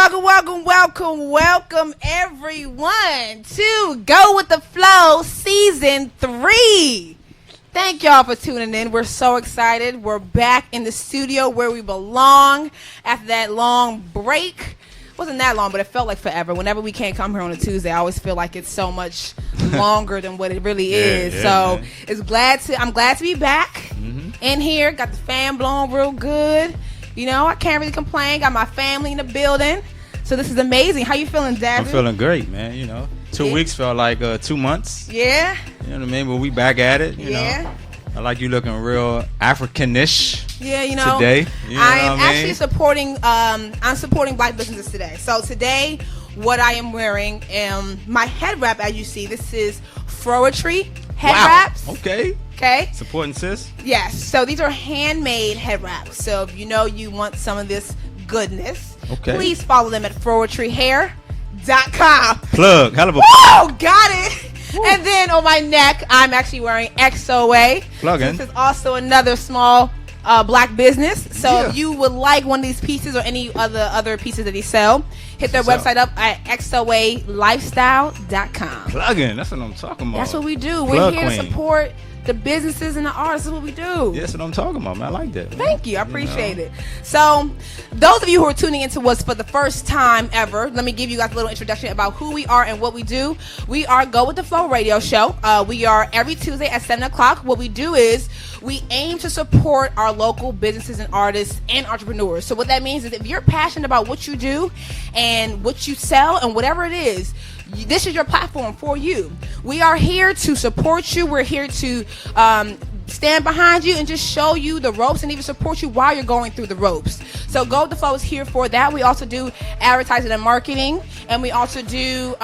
Welcome everyone to Go With The Flow Season 3. Thank y'all for tuning in. We're so excited. We're back in the studio where we belong after that long break. It wasn't that long, but it felt like forever. Whenever we can't come here on a Tuesday, I always feel like it's so much longer than what it really is. So I'm glad to be back in here. Got the fan blowing real good. You know, I can't really complain. Got my family in the building. So this is amazing. How you feeling, Dad? I'm feeling great, man. You know, 2 weeks felt like 2 months. Yeah. You know what I mean? But we back at it. You know? I like you looking real African-ish. Yeah, you know. Today. You know I'm actually supporting. I'm supporting Black businesses today. So today, what I am wearing, my head wrap, as you see, this is Froetry head wraps. Okay. Okay. Supporting sis. Yes. So these are handmade head wraps. So if you know you want some of this goodness, please follow them at froetryhair.com. Plug. Hell of a Whoa, got it. Woo. And then on my neck, I'm actually wearing XOA. Plug-in. This is also another small Black business. So if you would like one of these pieces or any other pieces that they sell, hit their website up at xoalifestyle.com. Plug-in. That's what I'm talking about. That's what we do. We're here to support the businesses and the artists. Is what we do. That's what I'm talking about, man. I like that, man. Thank you. I appreciate it. So, those of you who are tuning into us for the first time ever, let me give you guys a little introduction about who we are and what we do. We are Go With The Flow Radio Show. We are every Tuesday at 7 o'clock. What we do is we aim to support our local businesses and artists and entrepreneurs. So, what that means is if you're passionate about what you do and what you sell and whatever it is, this is your platform for you. We are here to support you. We're here to stand behind you and just show you the ropes and even support you while you're going through the ropes. So Go With The Flow is here for that. We also do advertising and marketing, and we also do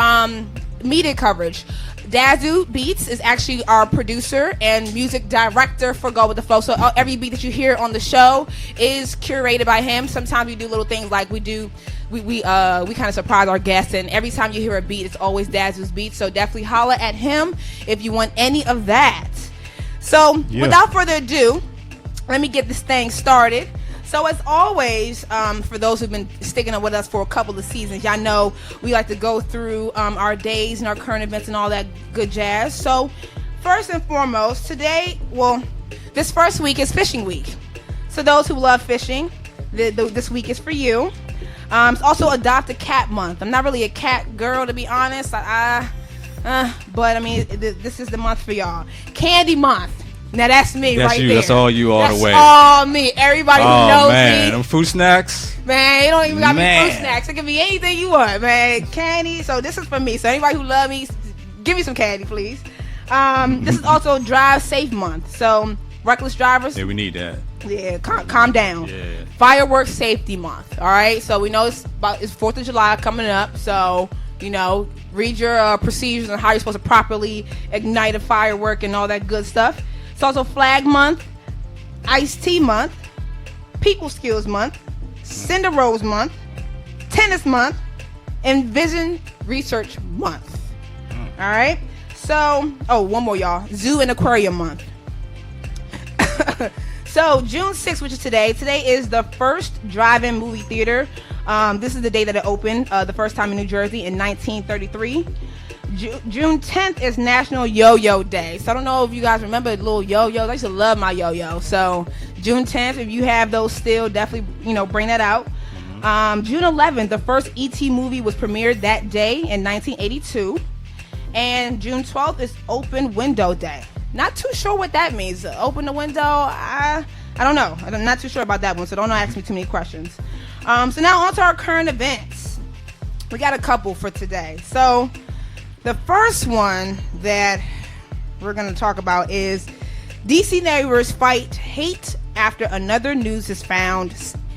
media coverage. Dazu Beats is actually our producer and music director for Go With The Flow. So every beat that you hear on the show is curated by him. Sometimes we do little things like we kind of surprise our guests, and every time you hear a beat, it's always Dazu's beat. So definitely holla at him if you want any of that. So without further ado, let me get this thing started. So as always, for those who've been sticking up with us for a couple of seasons, y'all know we like to go through our days and our current events and all that good jazz. So first and foremost, this first week is fishing week. So those who love fishing, this week is for you. It's also Adopt a Cat Month. I'm not really a cat girl, to be honest. But I mean, this is the month for y'all. Candy Month. Now that's me right there. That's all you all the way. That's all me. Everybody who knows me. Them fruit snacks. Man, you don't even got me fruit snacks. It can be anything you want, man. Candy. So this is for me. So anybody who love me, give me some candy, please. This is also Drive Safe Month. So reckless drivers. Yeah, we need that. Yeah, calm down. Yeah. Fireworks Safety Month. All right. So we know it's 4th of July coming up. So read your procedures on how you're supposed to properly ignite a firework and all that good stuff. It's also Flag Month, Iced Tea Month, People Skills Month, Cinder Rose Month, Tennis Month, and Vision Research Month. All right. So, one more, y'all. Zoo and Aquarium Month. So, June 6th, which is today. Today is the first drive-in movie theater. This is the day that it opened, the first time in New Jersey in 1933. June 10th is National Yo-Yo Day. So I don't know if you guys remember little yo-yos. I used to love my yo-yo. So June 10th, if you have those still, definitely, bring that out. June 11th, the first E.T. movie was premiered that day in 1982. And June 12th is Open Window Day. Not too sure what that means. Open the window, I don't know. I'm not too sure about that one, so don't ask me too many questions. So now on to our current events. We got a couple for today. So the first one that we're going to talk about is DC neighbors fight hate after another news is found,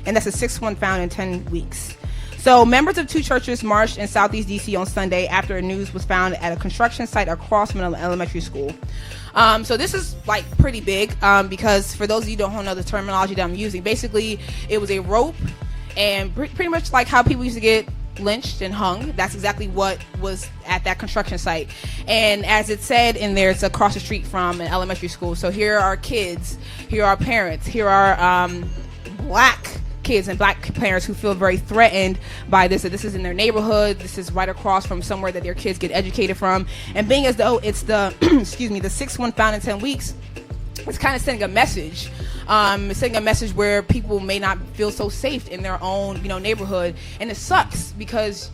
and that's the 6th one found in 10 weeks. So members of two churches marched in Southeast DC on Sunday after a news was found at a construction site across Manila Elementary School. So this is pretty big because for those of you who don't know the terminology that I'm using, basically it was a rope and pretty much like how people used to get lynched and hung. That's exactly what was at that construction site. And as it said in there, it's across the street from an elementary school. So here are kids, here are parents, here are black kids and black parents who feel very threatened by this, that this is in their neighborhood, this is right across from somewhere that their kids get educated from, and being as though it's the excuse me, the sixth one found in 10 weeks, it's kind of sending a message. It's sending a message where people may not feel so safe in their own, neighborhood, and it sucks because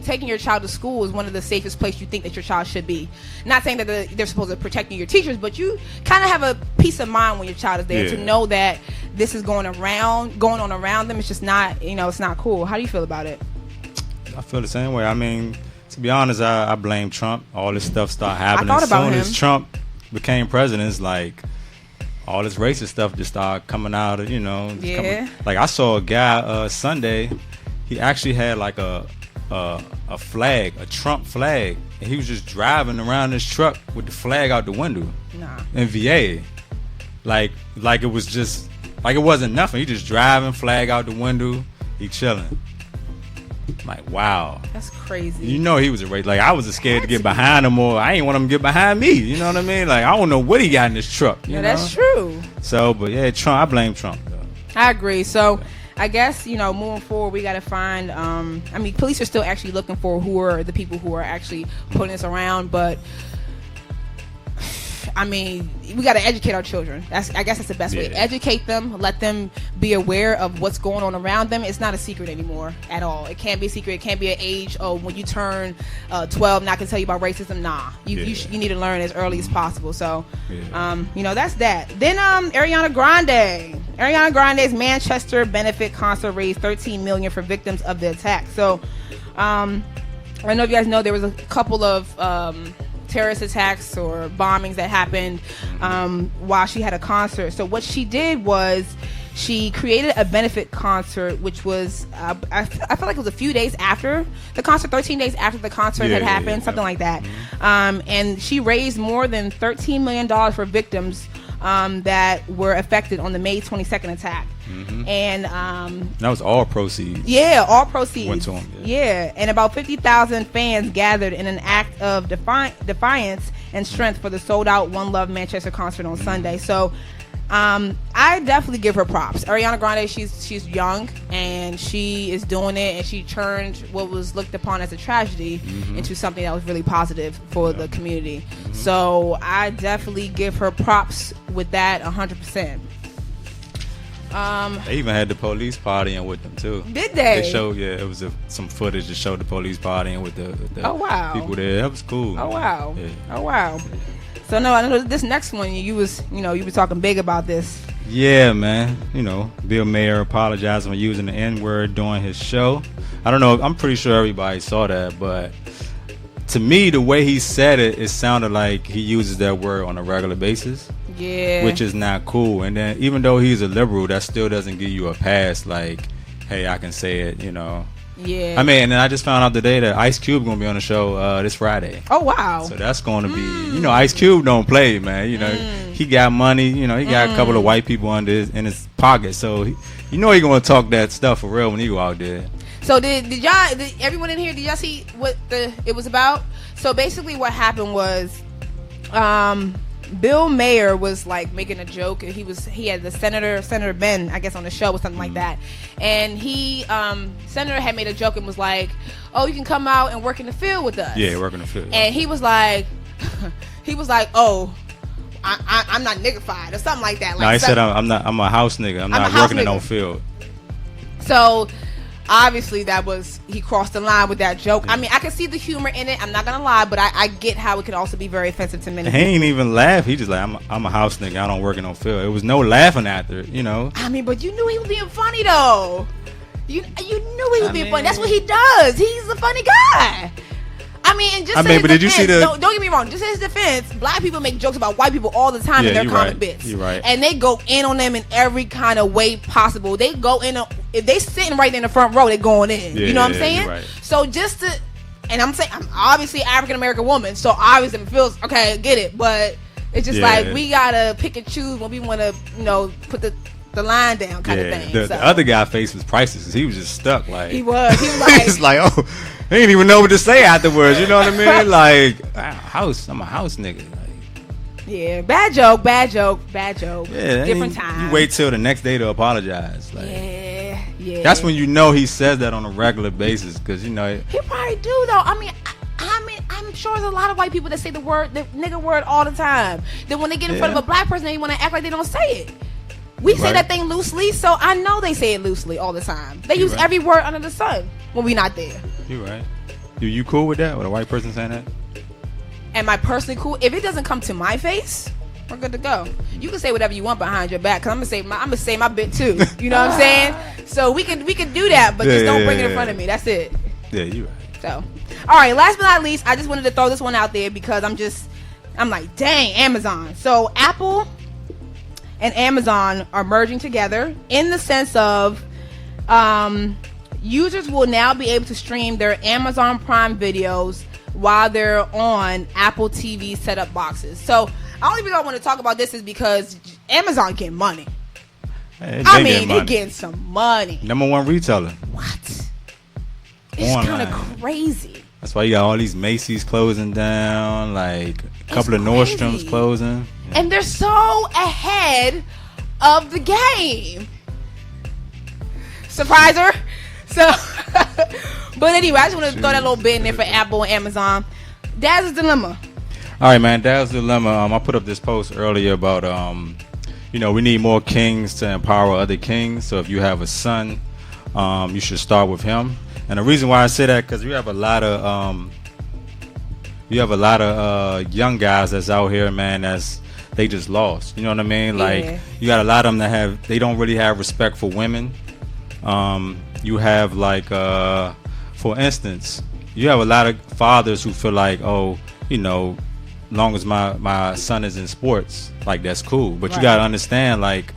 taking your child to school is one of the safest places you think that your child should be. Not saying that they're supposed to protect your teachers, but you kind of have a peace of mind when your child is there to know that this is going on around them. It's just not, it's not cool. How do you feel about it? I feel the same way. I mean, to be honest, I blame Trump. All this stuff started happening. I thought about as soon him. as Trump became president, it's like all this racist stuff just started coming out of, like I saw a guy Sunday, he actually had like a flag, a Trump flag, and he was just driving around his truck with the flag out the window. In VA, like it was just like it wasn't nothing. He just driving, flag out the window, he chilling. Like, wow, that's crazy. He was a racist. Like, I was scared to get behind him, or I ain't want him to get behind me. You know what I mean? Like, I don't know what he got in this truck. You know? That's true. So, but yeah, Trump. I blame Trump though. I agree. So I guess, moving forward, we got to find, police are still actually looking for who are the people who are actually putting this around, but we got to educate our children. I guess that's the best way. Educate them, let them be aware of what's going on around them. It's not a secret anymore at all. It can't be a secret. It can't be an age, when you turn 12, not going to tell you about racism. Nah, you need to learn as early as possible. So, that's that. Then Ariana Grande. Ariana Grande's Manchester benefit concert raised $13 million for victims of the attack. So, I don't know if you guys know there was a couple of terrorist attacks or bombings that happened while she had a concert. So what she did was she created a benefit concert, which was I feel like it was a few days after the concert, 13 days after the concert had happened, something like that. And she raised more than $13 million for victims that were affected on the May 22nd attack. And that was all proceeds. Yeah, all proceeds went to him. Yeah, and about 50,000 fans gathered in an act of defiance and strength for the sold-out One Love Manchester concert on Sunday. So, I definitely give her props. Ariana Grande, she's young and she is doing it, and she turned what was looked upon as a tragedy into something that was really positive for the community. So I definitely give her props with that 100%. They even had the police partying with them too. Did they? They showed, it was some footage that showed the police partying with the people there. That was cool. Oh wow. Yeah. Oh wow. So no, I know this next one you were talking big about this. Yeah, man. Bill Maher apologizing for using the N-word during his show. I don't know. I'm pretty sure everybody saw that, but to me, the way he said it, it sounded like he uses that word on a regular basis. Yeah. Which is not cool. And then even though he's a liberal, that still doesn't give you a pass. Like, hey, I can say it. Yeah. And then I just found out today that Ice Cube gonna be on the show this Friday. Oh wow. So that's gonna be, Ice Cube don't play, man. He got money. He got a couple of white people in his pocket. So he gonna talk that stuff for real when he go out there. So did everyone in here, did y'all see what it was about? So basically what happened was Bill Maher was like making a joke. He had the Senator Ben, I guess, on the show or something like that. And Senator had made a joke and was like, "Oh, you can come out and work in the field with us." Yeah, work in the field. And he was like, "Oh, I'm not niggified," or something like that. Like, no, he said, I'm a house nigga. I'm not working in no field. So obviously he crossed the line with that joke. I mean, I can see the humor in it, I'm not gonna lie, but I get how it could also be very offensive to many people. He ain't even laugh. He just like, I'm a house nigga, I don't work in no field. It was no laughing after it, I mean, but you knew he was being funny though. You knew he was being funny. That's what he does. He's a funny guy. I mean, but did you see don't get me wrong, just in his defense, black people make jokes about white people all the time in their comic bits. You're right. And they go in on them in every kind of way possible. They go in if they sitting right in the front row, they going in. You know what I'm saying? Right. So and I'm saying, I'm obviously African American woman, so obviously it feels okay, get it, but it's just like we gotta pick and choose when we want to, put the line down kind of thing. The other guy face was priceless because he was just stuck. Like he was like, he's like, oh, he didn't even know what to say afterwards. You know what I mean? Like, I'm a house nigga. Like, yeah, bad joke. Yeah, different time. You wait till the next day to apologize. Like, yeah. Yeah. That's when you know he says that on a regular basis, because he probably do though. I mean, I'm sure there's a lot of white people that say the nigga word all the time. Then when they get in front of a black person, they want to act like they don't say it. We say that thing loosely, so I know they say it loosely all the time. They use every word under the sun when we not there. You're right. You cool with that? With a white person saying that? Am I personally cool? If it doesn't come to my face, we're good to go. You can say whatever you want behind your back, cause I'm gonna say my bit too. You know what I'm saying? So we can do that, but just don't bring it in front of me. That's it. Yeah, you right. So, all right. Last but not least, I just wanted to throw this one out there because I'm like, dang, Amazon. So Apple and Amazon are merging together in the sense of users will now be able to stream their Amazon Prime videos while they're on Apple TV set-up boxes. So the only reason I want to talk about this is because Amazon getting money. Hey, they're getting some money. #1 retailer. What? It's kind of crazy. That's why you got all these Macy's closing down, like a couple of Nordstrom's closing. And they're so ahead of the game. Surpriser. So, but anyway, I just want to throw that little bit in there for Apple and Amazon. Dad's dilemma. All right, man. Dad's dilemma. I put up this post earlier about, we need more kings to empower other kings. So if you have a son, you should start with him. And the reason why I say that, because you have a lot of young guys that's out here, man, they just lost. You know what I mean? Like, you got a lot of them they don't really have respect for women. You have for instance, you have a lot of fathers who feel like, long as my son is in sports, like, that's cool. But you got to understand, like,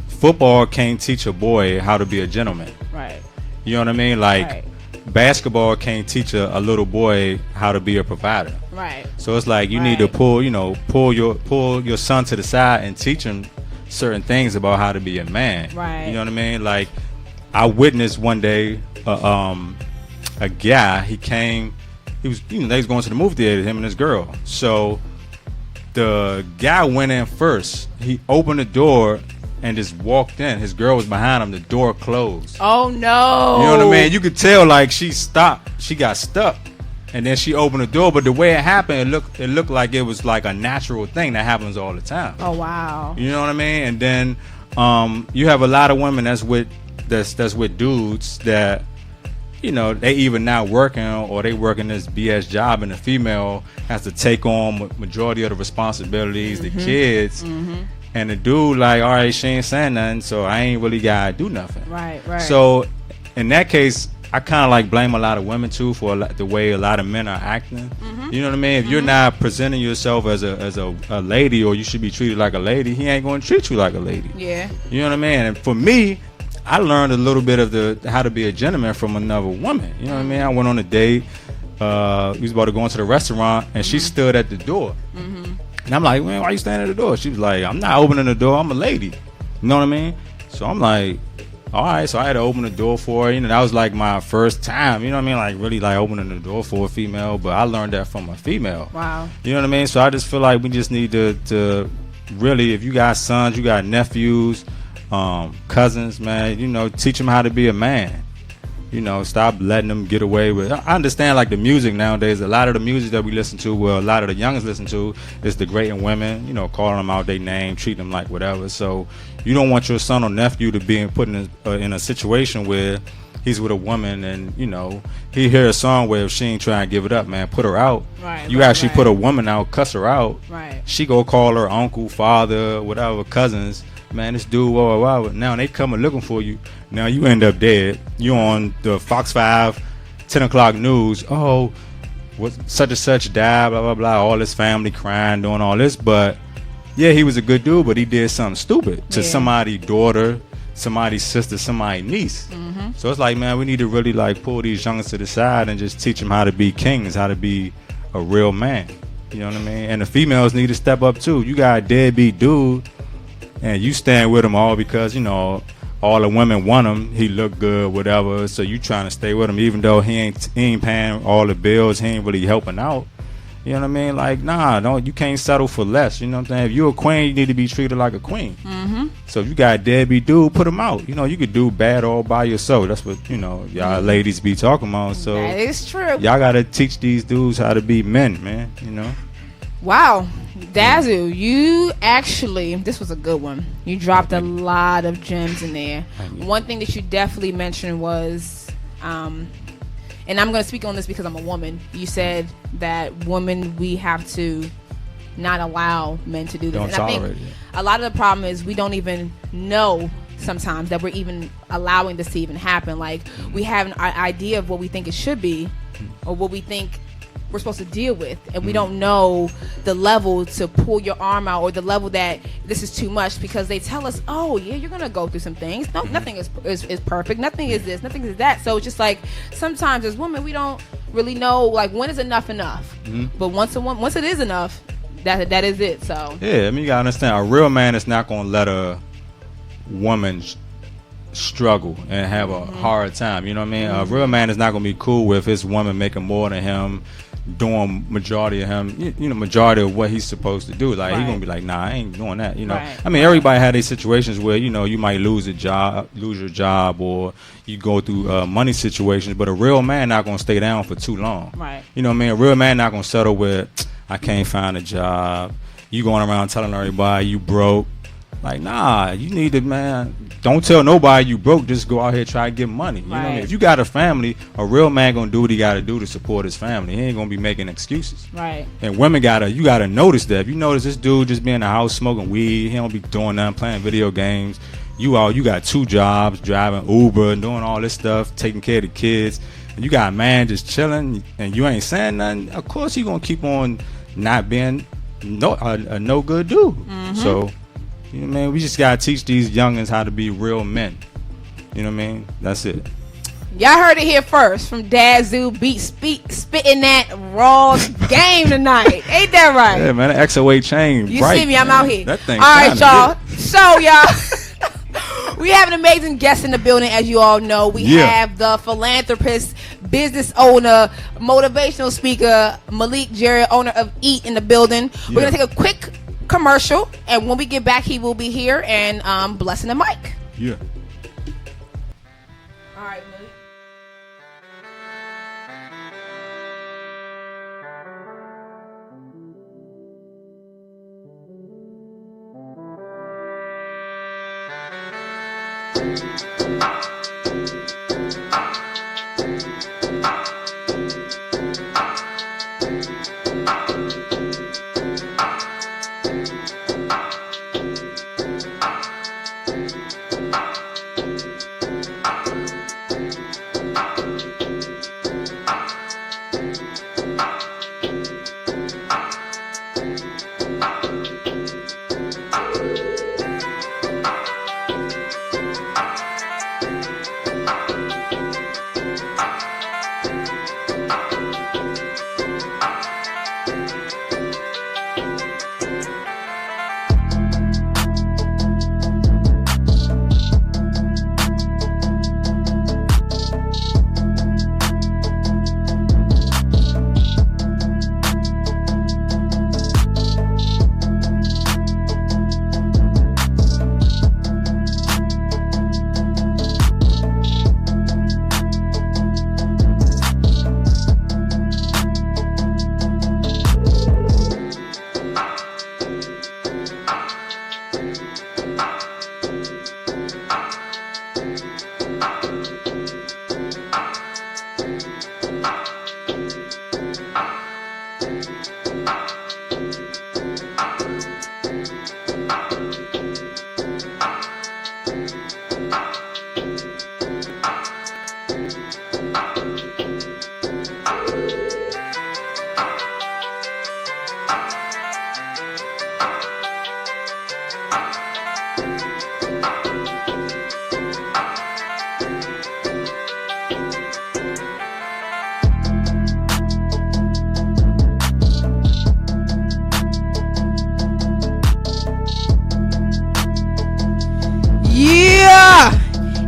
football can't teach a boy how to be a gentleman. Right. You know what I mean? Like, basketball can't teach a little boy how to be a provider. Right. So it's like you need to pull your son to the side and teach him certain things about how to be a man. Right. You know what I mean? Like, I witnessed one day a guy. They was going to the movie theater, him and his girl. So the guy went in first. He opened the door and just walked in. His girl was behind him. The door closed. Oh no! You know what I mean? You could tell, like, she stopped. She got stuck, and then she opened the door. But the way it happened, it looked like it was like a natural thing that happens all the time. Oh wow! You know what I mean? And then you have a lot of women that's with dudes that, they either not working or they working this BS job, and the female has to take on majority of the responsibilities, the kids. Mm-hmm. And the dude, like, all right, she ain't saying nothing, so I ain't really gotta do nothing. Right. So in that case, I kind of like blame a lot of women too for the way a lot of men are acting. Mm-hmm. You know what I mean? If you're not presenting yourself as a lady, or you should be treated like a lady, he ain't going to treat you like a lady. Yeah. You know what I mean? And for me, I learned a little bit of how to be a gentleman from another woman. You know what I mean? I went on a date. We was about to go into the restaurant, and she stood at the door. Mm-hmm. And I'm like, man, why you standing at the door? She was like, I'm not opening the door. I'm a lady. You know what I mean? So I'm like, all right. So I had to open the door for her. That was like my first time. You know what I mean? Like, really, like, opening the door for a female. But I learned that from a female. Wow. You know what I mean? So I just feel like we just need to really, if you got sons, you got nephews, cousins, man, teach them how to be a man. Stop letting them get away with. I understand, like, the music nowadays. A lot of the music that we listen to, well, a lot of the youngest listen to, is degrading women. Calling them out their name, treating them like whatever. So you don't want your son or nephew to be put in a situation where he's with a woman, and he hear a song where if she ain't trying to give it up, man, put her out. Right. You actually put a woman out, cuss her out. Right. She go call her uncle, father, whatever, cousins. Man, this dude, wow. Now they coming looking for you. Now you end up dead. You on the Fox 5, 10 o'clock news. Oh, what such and such died, blah, blah, blah. All his family crying, doing all this. But, yeah, he was a good dude, but he did something stupid to somebody's daughter, somebody's sister, somebody's niece. Mm-hmm. So it's like, man, we need to really, like, pull these youngers to the side and just teach them how to be kings, how to be a real man. You know what I mean? And the females need to step up, too. You got a deadbeat dude, and you stand with him all because, all the women want him. He look good, whatever. So you trying to stay with him, even though he ain't paying all the bills. He ain't really helping out. You know what I mean? Like, nah, you can't settle for less. You know what I'm saying? If you're a queen, you need to be treated like a queen. Mm-hmm. So if you got a deadbeat dude, put him out. You know, you could do bad all by yourself. That's what, y'all ladies be talking about. So that is true. Y'all got to teach these dudes how to be men, man, Wow. Dazu, you actually, this was a good one. You dropped a lot of gems in there. One thing that you definitely mentioned was, and I'm going to speak on this because I'm a woman. You said that women, we have to not allow men to do this. And I think a lot of the problem is we don't even know sometimes that we're even allowing this to even happen. Like, we have an idea of what we think it should be or what we think we're supposed to deal with, and we don't know the level to pull your arm out or the level that this is too much, because they tell us, oh yeah, you're gonna go through some things. No, nothing is perfect. Nothing is this, nothing is that. So it's just like sometimes as women we don't really know like when is enough. But once it is enough, that is it. So yeah, I mean, you gotta understand, a real man is not gonna let a woman struggle and have a hard time. You know what I mean? A real man is not gonna be cool with his woman making more than him, doing majority of what he's supposed to do. Like, he's gonna be like, nah, I ain't doing that. I mean, everybody had these situations where you might lose your job, or you go through money situations. But a real man not gonna stay down for too long. Right. You know what I mean? A real man not gonna settle with, I can't find a job. You going around telling everybody you broke. Like, nah, you need to, man. Don't tell nobody you broke. Just go out here try to get money. You know what I mean? If you got a family, a real man gonna do what he gotta do to support his family. He ain't gonna be making excuses. Right. And women you gotta notice that. If you notice this dude just be in the house smoking weed, he don't be doing nothing, playing video games. You got 2 jobs, driving Uber and doing all this stuff, taking care of the kids. And you got a man just chilling, and you ain't saying nothing. Of course, you gonna keep on not being a no good dude. So. You know what I mean? We just gotta teach these youngins how to be real men. You know what I mean? That's it. Y'all heard it here first from Dazu spitting that raw game tonight. Ain't that right? Yeah, man. The XO8 chain. You bright, see me? I'm out here. That thing. All right, y'all. So, y'all, we have an amazing guest in the building, as you all know. We have the philanthropist, business owner, motivational speaker, Malik Jarret, owner of E.A.T, in the building. We're gonna take a quick commercial, and when we get back he will be here and blessing the mic. Yeah. All right, Malik.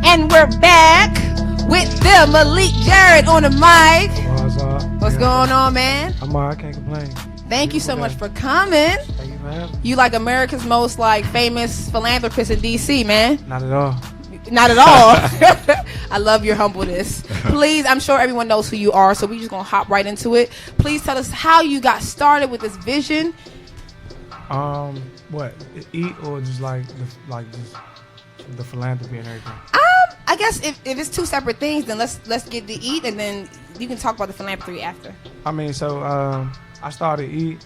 And we're back with the Malik Jarret on the mic. What's up? What's What's going on, man? I'm all right, I can't complain. Thank you so much for coming. Thank you for having me. You like America's most like famous philanthropist in DC, man. Not at all. Not at all. I love your humbleness. Please, I'm sure everyone knows who you are, so we just gonna hop right into it. Please tell us how you got started with this vision. What? E.A.T or just just the philanthropy and everything? I guess if it's two separate things, then let's get to E.A.T and then you can talk about the philanthropy after. I mean, so I started E.A.T.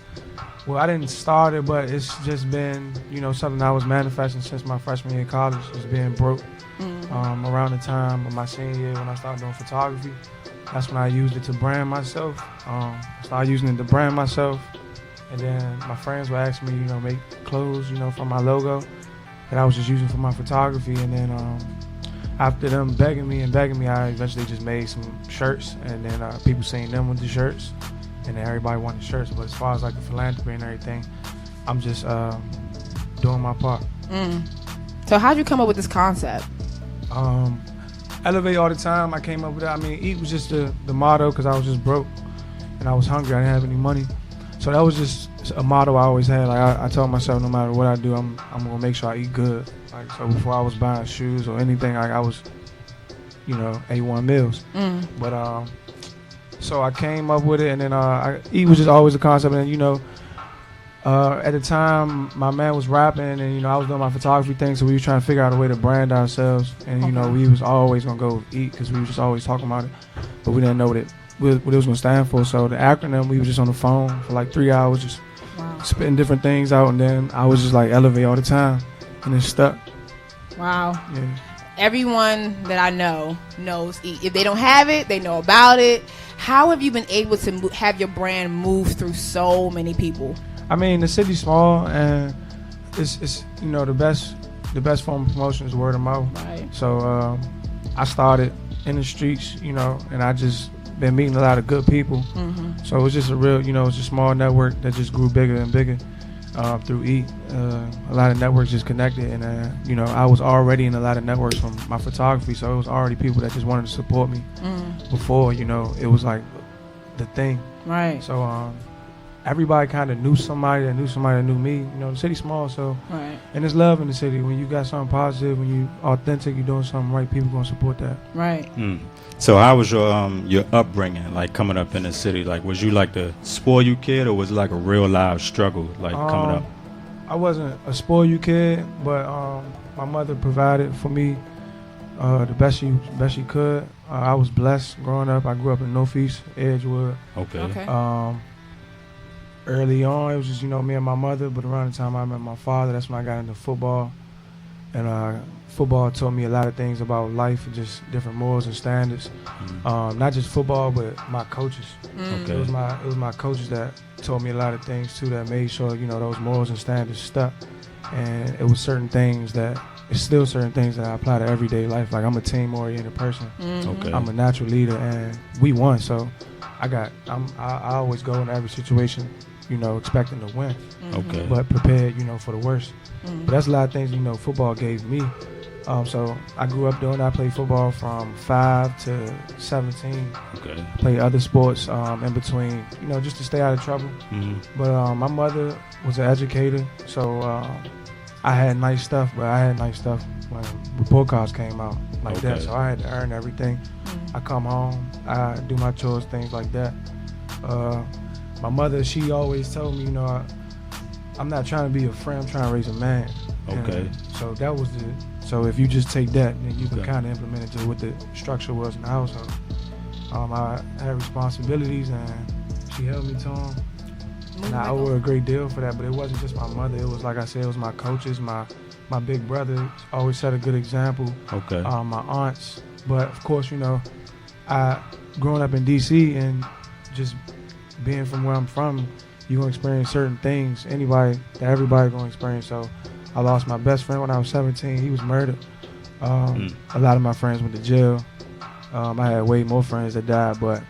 Well, I didn't start it, but it's just been, something I was manifesting since my freshman year of college, just being broke. Around the time of my senior year when I started doing photography, that's when I used it to brand myself. I started using it to brand myself, and then my friends would ask me, make clothes, from my logo that I was just using for my photography, and then after them begging me, I eventually just made some shirts, and then people seen them with the shirts, and then everybody wanted shirts. But as far as like the philanthropy and everything, I'm just doing my part. So how'd you come up with this concept? Elevate all the time. I came up with it. I mean, E.A.T was just the motto because I was just broke and I was hungry. I didn't have any money, so that was just a motto I always had. Like I told myself, no matter what I do, I'm gonna make sure I eat good. Like, so before I was buying shoes or anything, I was, A1 meals. But so I came up with it, and then E.A.T was just always a concept, and at the time, my man was rapping, and I was doing my photography thing, so we was trying to figure out a way to brand ourselves, and we was always gonna go with E.A.T because we was just always talking about it, but we didn't know what it was gonna stand for. So the acronym, we was just on the phone for like 3 hours, just spitting different things out, and then I was just like elevate all the time, and it stuck. Wow. Yeah. Everyone that I know knows E.A.T. If they don't have it, they know about it. How have you been able to have your brand move through so many people? I mean, the city's small, and it's the best form of promotion is word of mouth. Right. So I started in the streets, and I just been meeting a lot of good people. So it was just a real, it's a small network that just grew bigger and bigger through E.A.T. A lot of networks just connected, and I was already in a lot of networks from my photography, so it was already people that just wanted to support me before, it was like the thing. Right. So everybody kind of knew somebody that knew me. The city's small, so and there's love in the city. When you got something positive, when you authentic, you're doing something right, people gonna support that. Right. So how was your upbringing, like coming up in the city? Like, was you like the spoil you kid, or was it like a real live struggle, like coming up? I wasn't a spoil you kid, but my mother provided for me the best she could. I was blessed growing up. I grew up in Northeast Edgewood. Okay. Early on, it was just, me and my mother, but around the time I met my father, that's when I got into football. And football taught me a lot of things about life and just different morals and standards. Not just football, but my coaches. Okay. It was my coaches that taught me a lot of things too, that made sure, those morals and standards stuck. And it was it's still certain things that I apply to everyday life. Like, I'm a team-oriented person. Okay. I'm a natural leader, and we won, so I always go in every situation, expecting to win. Okay. But prepared, for the worst. But that's a lot of things, football gave me. So I grew up doing that. I played football from 5 to 17. Okay. Played other sports in between, just to stay out of trouble. But my mother was an educator, so I had nice stuff, but I had nice stuff when report cards came out like that. So I had to earn everything. I come home, I do my chores, things like that. My mother, she always told me, I'm not trying to be a friend, I'm trying to raise a man. Okay. And so that was so if you just take that, then you can kind of implement it to what the structure was in the household. I had responsibilities, and she held me to them. And I owe her a great deal for that, but it wasn't just my mother. It was, like I said, it was my coaches, my big brother always set a good example. Okay. My aunts. But, of course, I growing up in D.C. and just being from where I'm from, you're going to experience certain things. Everybody going to experience. So I lost my best friend when I was 17. He was murdered. A lot of my friends went to jail. I had way more friends that died, but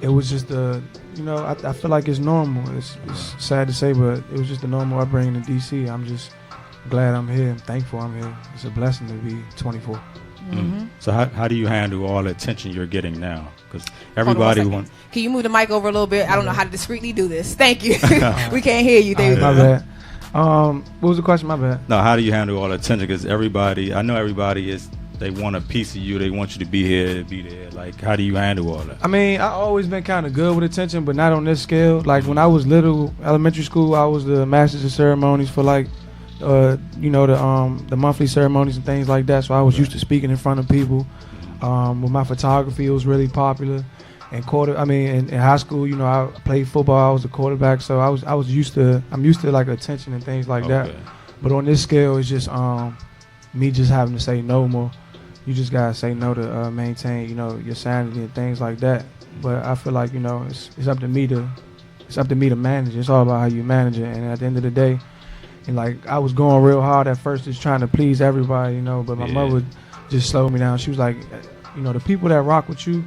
it was just I feel like it's normal. It's sad to say, but it was just a normal upbringing in D.C. I'm just glad I'm here and thankful I'm here. It's a blessing to be 24. So how do you handle all the attention you're getting now? Because everybody wants. Can you move the mic over a little bit? I don't know how to discreetly do this. Thank you. We can't hear you, David. My bad. What was the question? My bad. No, how do you handle all the attention? Because I know everybody they want a piece of you. They want you to be here, be there. Like, how do you handle all that? I mean, I always been kind of good with attention, but not on this scale. Like, when I was little, elementary school, I was the masters of ceremonies for like, the monthly ceremonies and things like that. So I was used to speaking in front of people. With my photography, it was really popular. And in high school, I played football. I was a quarterback, so I'm used to like attention and things like that. But on this scale, it's just me just having to say no more. You just gotta say no to maintain, your sanity and things like that. But I feel like, it's up to me to manage. It's all about how you manage it. And at the end of the day, and like I was going real hard at first, just trying to please everybody, but my mother just slowed me down. She was like, the people that rock with you,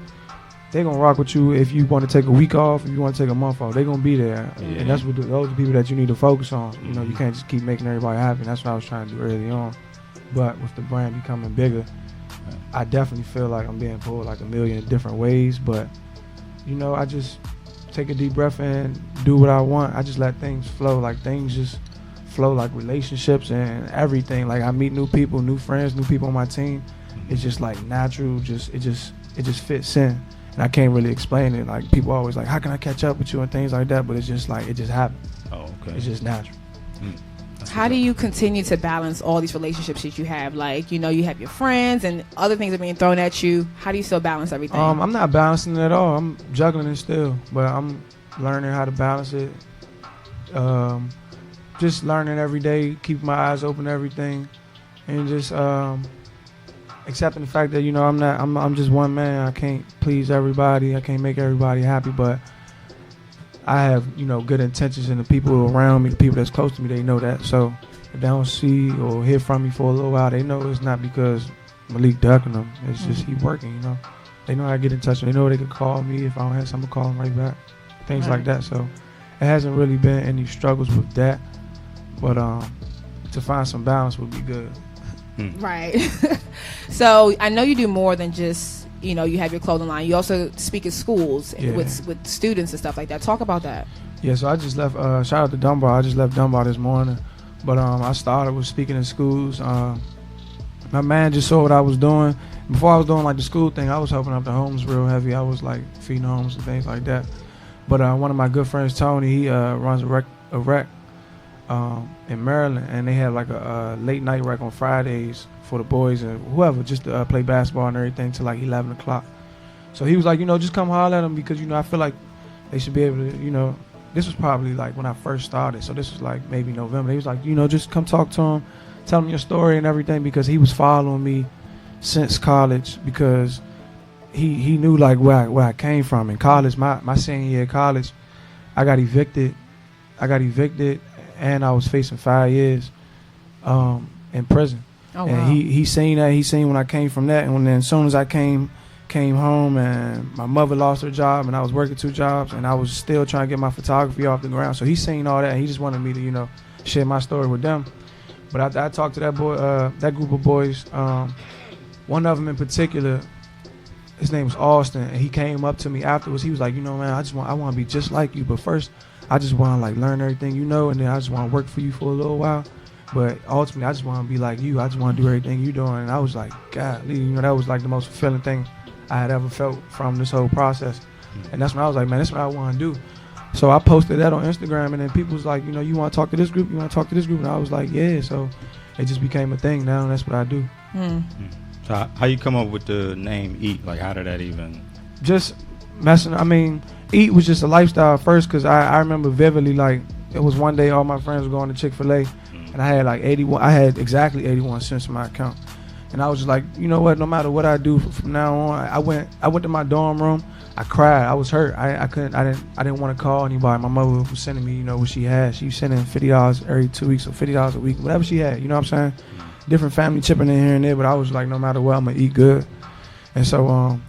they're gonna rock with you if you want to take a week off, if you want to take a month off, they're gonna be there. And that's what those are the people that you need to focus on. You can't just keep making everybody happy. And that's what I was trying to do early on. But with the brand becoming bigger, I definitely feel like I'm being pulled like a million different ways. But I just take a deep breath and do what I want. I just let things flow. Like things just flow, like relationships and everything. Like I meet new people, new friends, new people on my team. It's just like natural. It just fits in. And I can't really explain it. Like people always like, how can I catch up with you and things like that? But it's just like it just happens. Oh, okay. It's just natural. How do you continue to balance all these relationships that you have? Like, you have your friends and other things are being thrown at you. How do you still balance everything? I'm not balancing it at all. I'm juggling it still, but I'm learning how to balance it. Just learning every day, keeping my eyes open to everything, and just accepting the fact that I'm just one man. I can't please everybody. I can't make everybody happy, but I have good intentions, and the people around me, the people that's close to me, they know that. So if they don't see or hear from me for a little while, they know it's not because Malik ducking them. It's just he working. They know how to get in touch. They know they can call me if I don't have something, call them right back. Things like that. So it hasn't really been any struggles with that, but to find some balance would be good. Right. So I know you do more than just you have your clothing line. You also speak at schools with students and stuff like that. Talk about that. Yeah, so I just left. Shout out to Dunbar. I just left Dunbar this morning, but I started with speaking in schools. My man just saw what I was doing. Before I was doing like the school thing, I was helping out the homeless real heavy. I was like feeding homeless and things like that. But one of my good friends, Tony, he runs a rec in Maryland, and they have like a late night rec on Fridays for the boys and whoever, just to play basketball and everything till like 11 o'clock. So he was like, just come holler at them because, I feel like they should be able to, this was probably like when I first started. So this was like maybe November. He was like, just come talk to him, tell him your story and everything, because he was following me since college, because he knew like where I came from in college. My senior year of college, I got evicted and I was facing 5 years in prison. Oh, and wow. He seen that. He seen when I came from that, and as soon as I came home, and my mother lost her job, and I was working 2 jobs, and I was still trying to get my photography off the ground. So he seen all that, and he just wanted me to share my story with them. But I talked to that boy, that group of boys. One of them in particular, his name was Austin, and he came up to me afterwards. He was like, man, I want to be just like you, but first I just want to like learn everything and then I just want to work for you for a little while. But ultimately, I just want to be like you. I just want to do everything you're doing. And I was like, God, that was like the most fulfilling thing I had ever felt from this whole process. And that's when I was like, man, that's what I want to do. So I posted that on Instagram, and then people was like, you want to talk to this group? You want to talk to this group? And I was like, yeah. So it just became a thing now, and that's what I do. So how you come up with the name E.A.T? Like, how did that even? Just messing. E.A.T was just a lifestyle first, because I remember vividly, like, it was one day all my friends were going to Chick-fil-A, and I had like 81. I had exactly 81 cents in my account, and I was just like, you know what? No matter what I do from now on, I went to my dorm room. I cried. I was hurt. I didn't want to call anybody. My mother was sending me, what she had. She was sending $50 every 2 weeks or $50 a week, whatever she had. You know what I'm saying? Different family chipping in here and there, but I was like, no matter what, I'm gonna eat good. And so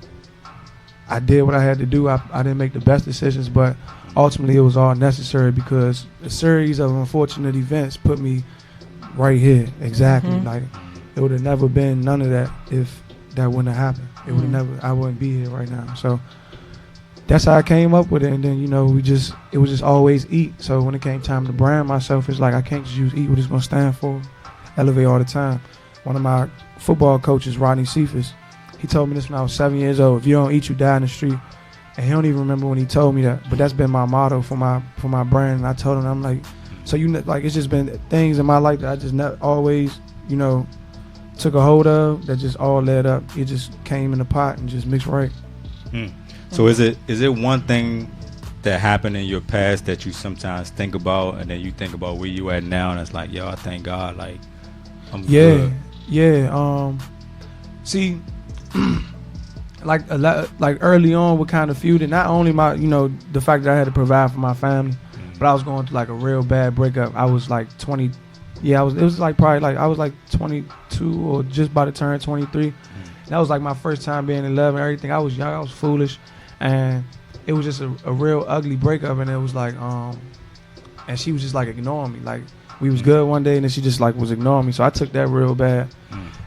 I did what I had to do. I didn't make the best decisions, but ultimately it was all necessary, because a series of unfortunate events put me right here. Exactly. Like, it would have never been none of that if that wouldn't have happened. It would have never. I wouldn't be here right now. So that's how I came up with it. And then it was just always eat. So when it came time to brand myself, it's like I can't just use eat. What it's gonna stand for. Elevate all the time. One of my football coaches, Rodney Cephas, he told me this when I was 7 years old. If you don't eat, you die in the street. And he don't even remember when he told me that. But that's been my motto for my brand. And I told him, I'm like, so it's just been things in my life that I just always, took a hold of that just all led up. It just came in the pot and just mixed right. So is it one thing that happened in your past that you sometimes think about, and then you think about where you at now, and it's like, yo, I thank God, like I'm good. See, like early on, we kind of feuded. Not only the fact that I had to provide for my family, but I was going through like a real bad breakup. I was like 20. Yeah, it was like probably like I was like 22 or just about to turn 23. That was like my first time being in love and everything. I was young, I was foolish, and it was just a real ugly breakup. And it was like, and she was just like ignoring me. Like we was good one day, and then she just like was ignoring me. So I took that real bad.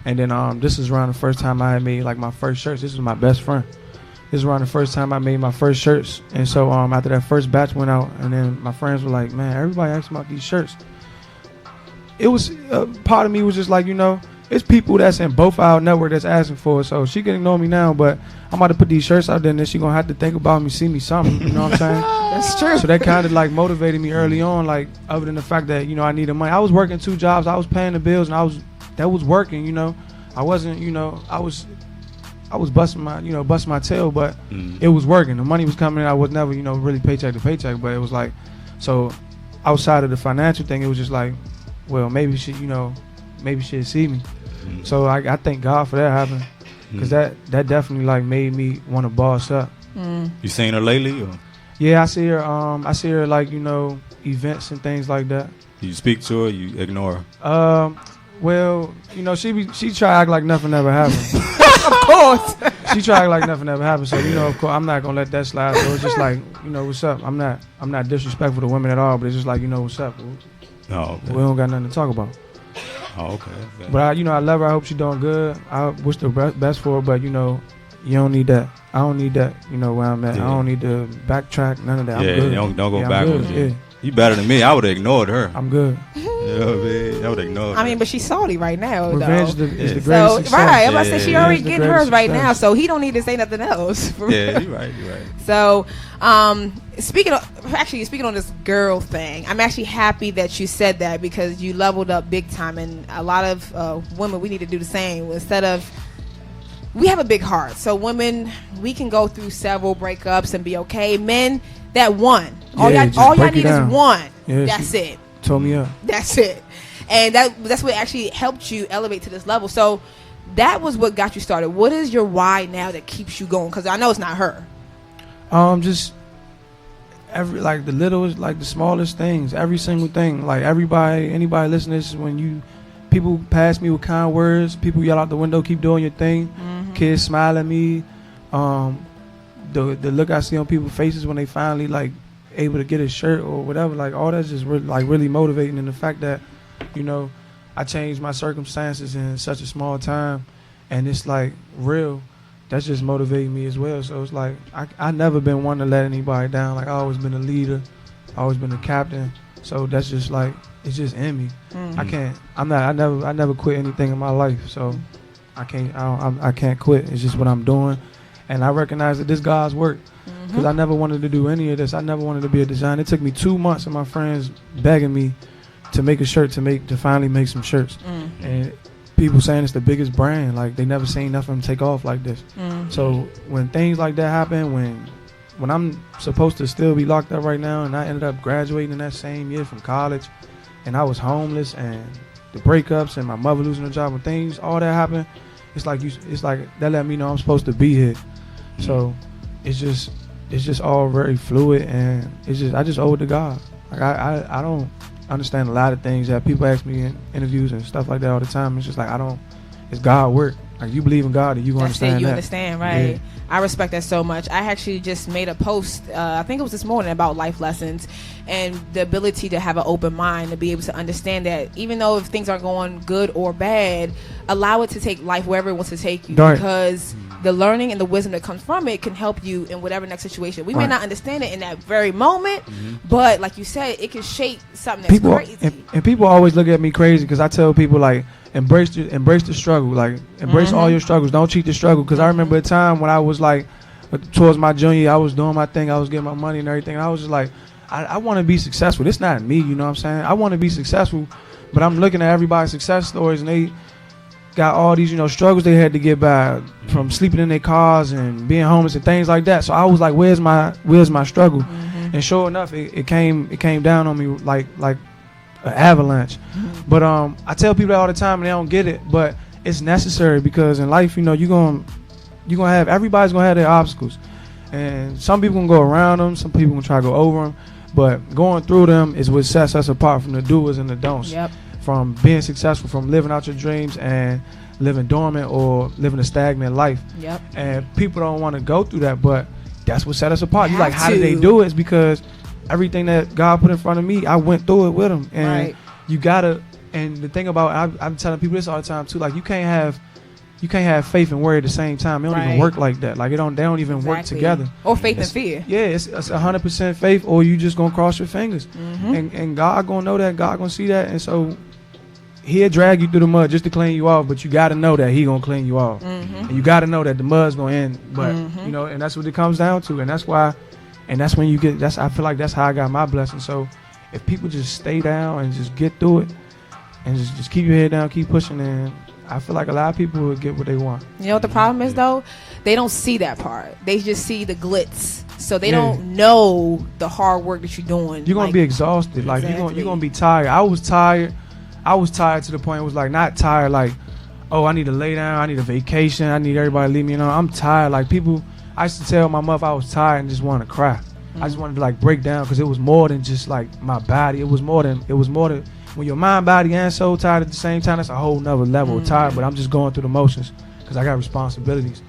And then this is around the first time I had made like my first shirts. This was my best friend. This is around the first time I made my first shirts. And so after that first batch went out, and then my friends were like, man, everybody asking about these shirts. It was part of me was just like, it's people that's in both our network that's asking for it. So she can ignore me now, but I'm about to put these shirts out there, and then she gonna have to think about me, see me something. You know what I'm saying? That's true. So that kind of like motivated me early on, like other than the fact that I needed money. I was working 2 jobs, I was paying the bills, and that was working. I wasn't, I was busting my tail, but it was working. The money was coming in. I was never, really paycheck to paycheck, but it was like, so outside of the financial thing, it was just like, well, maybe she'd see me. So I thank God for that happening, because that definitely like made me want to boss up. You seen her lately? Or? Yeah, I see her like events and things like that. You speak to her, you ignore her? Well, she try to act like nothing ever happened. Of course. She try to act like nothing ever happened. So of course I'm not gonna let that slide. So it's just like what's up. I'm not disrespectful to women at all, but it's just like what's up. Oh, okay. We don't got nothing to talk about. Oh, okay. But I love her. I hope she's doing good. I wish the best for her. But you don't need that. I don't need that. Where I'm at. Yeah. I don't need to backtrack. None of that. Yeah, I'm good. Don't go backwards. Yeah. You better than me. I would have ignored her. I'm good. Man, I would have ignored her. I mean, but she's salty right now. Revenge though. is the greatest success. Right. I'm about to say she already getting hers right success. now, so he don't need to say nothing else. Yeah, you're right. So, speaking on this girl thing, I'm actually happy that you said that, because you leveled up big time, and a lot of women, we need to do the same. Instead of, we have a big heart, so women, we can go through several breakups and be okay. Men, that one, all y'all need is one. Yeah, that's it. Told me up. That's it. And that's what actually helped you elevate to this level. So that was what got you started. What is your why now that keeps you going? Because I know it's not her. Just the littlest, like the smallest things, every single thing. Like anybody listening to this, when people pass me with kind words, people yell out the window, keep doing your thing. Kids smile at me. The look I see on people's faces when they finally like able to get a shirt or whatever, like all that's just really motivating. And the fact that I changed my circumstances in such a small time, and it's like real, that's just motivating me as well. So it's like I never been one to let anybody down. Like I always been a leader, I always been a captain. So that's just like, it's just in me. I never quit anything in my life. So I can't quit. It's just what I'm doing, and I recognize that this God's work. Because I never wanted to do any of this. I never wanted to be a designer. It took me 2 months of my friends begging me to make a shirt, to finally make some shirts. And people saying it's the biggest brand. Like, they never seen nothing take off like this. So when things like that happen, when I'm supposed to still be locked up right now, and I ended up graduating in that same year from college, and I was homeless, and the breakups and my mother losing her job, and things, all that happened, it's like that let me know I'm supposed to be here. So it's just all very fluid, and I just owe it to God. Like I don't understand a lot of things that people ask me in interviews and stuff like that all the time. It's just like it's God work. Like, you believe in God, and you gonna understand that. You understand, right? Yeah. I respect that so much. I actually just made a post, I think it was this morning, about life lessons and the ability to have an open mind, to be able to understand that even though if things are going good or bad, allow it to take life wherever it wants to take you, because the learning and the wisdom that comes from it can help you in whatever next situation. We may not understand it in that very moment, but like you said, it can shape something that's crazy. And people always look at me crazy because I tell people, like, embrace the struggle, like, embrace all your struggles. Don't cheat the struggle, because I remember a time when I was like, towards my junior year, I was doing my thing, I was getting my money and everything, and I was just like, I want to be successful. It's not me, you know what I'm saying? I want to be successful, but I'm looking at everybody's success stories, and they got all these, struggles they had to get by, from sleeping in their cars and being homeless and things like that. So I was like, where's my struggle? And sure enough, it came down on me like an avalanche. But I tell people that all the time, and they don't get it, but it's necessary, because in life, you're gonna have, everybody's gonna have their obstacles, and some people can go around them, some people can try to go over them, but going through them is what sets us apart from the doers and the don'ts. From being successful, from living out your dreams and living dormant or living a stagnant life. And people don't want to go through that, but that's what set us apart. You're like, how did they do it? It's because everything that God put in front of me, I went through it with him. And you gotta, and the thing about, I'm telling people this all the time too, like, you can't have faith and worry at the same time. It don't even work like that. Like, they don't even work together. Or faith and fear. Yeah, it's 100% faith, or you just gonna cross your fingers. And God gonna know that, God gonna see that, and so he'll drag you through the mud just to clean you off, but you got to know that he gonna clean you off. And you got to know that the mud's gonna end, but and that's what it comes down to, and that's why, and that's when you get, I feel like that's how I got my blessing. So if people just stay down and just get through it and just keep your head down, keep pushing, and I feel like a lot of people will get what they want. You know what the problem is though? They don't see that part. They just see the glitz. So they don't know the hard work that you're doing. You're gonna be exhausted. Like, you're gonna be tired. I was tired to the point it was like, not tired like, oh, I need to lay down, I need a vacation, I need everybody to leave me alone. I'm tired. Like, people, I used to tell my mother I was tired and just want to cry. I just wanted to like break down, because it was more than just like my body. It was more than when your mind, body, and soul tired at the same time. That's a whole nother level of tired. But I'm just going through the motions because I got responsibilities.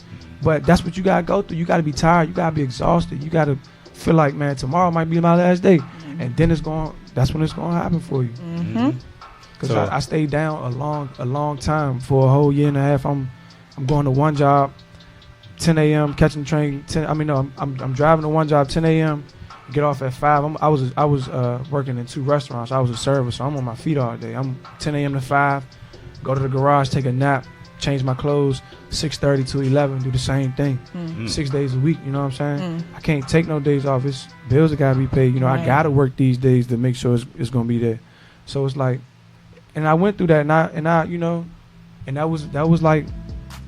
But that's what you gotta go through. You gotta be tired. You gotta be exhausted. You gotta feel like, man, tomorrow might be my last day, and then that's when it's gonna happen for you. Because I stayed down a long time, for a whole year and a half. I'm going to one job, 10 a.m. catching the train. I'm driving to one job 10 a.m. Get off at 5. I was working in 2 restaurants. I was a server, so I'm on my feet all day. I'm 10 a.m. to 5. Go to the garage, take a nap, change my clothes. 6:30 to 11, do the same thing. 6 days a week. You know what I'm saying? I can't take no days off. It's bills that gotta be paid. I gotta work these days to make sure it's gonna be there. So it's like. And I went through that, and that was like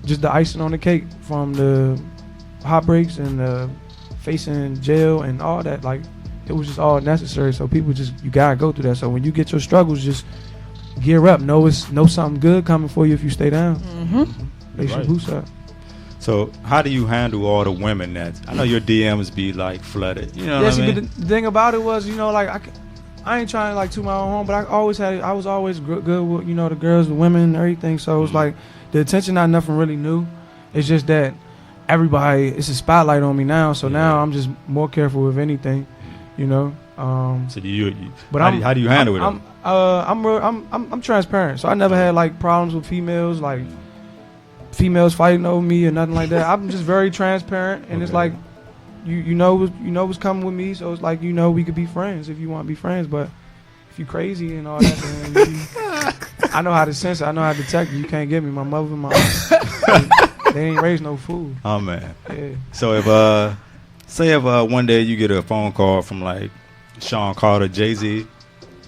just the icing on the cake, from the heartbreaks and the facing jail and all that. Like, it was just all necessary. So people you gotta go through that. So when you get your struggles, just gear up. Know something good coming for you if you stay down. They should boost up. So how do you handle all the women that, I know your DMs be like flooded? You know what I mean? The thing about it was, like, I ain't trying to like toot my own horn, but I was always good with, the girls, the women, and everything. So it was like, the attention, not nothing really new. It's just that it's a spotlight on me now. So now I'm just more careful with anything, So how do you handle it? I'm transparent. So I never had like problems with females, like females fighting over me or nothing like that. I'm just very transparent, and it's like, You know what's coming with me, so it's like, we could be friends if you want to be friends. But if you crazy and all that, then I know how to sense it. I know how to detect it. You can't get me. My mother and my aunt, they ain't raised no fool. Oh man. Yeah. So if one day you get a phone call from like Sean Carter, Jay-Z,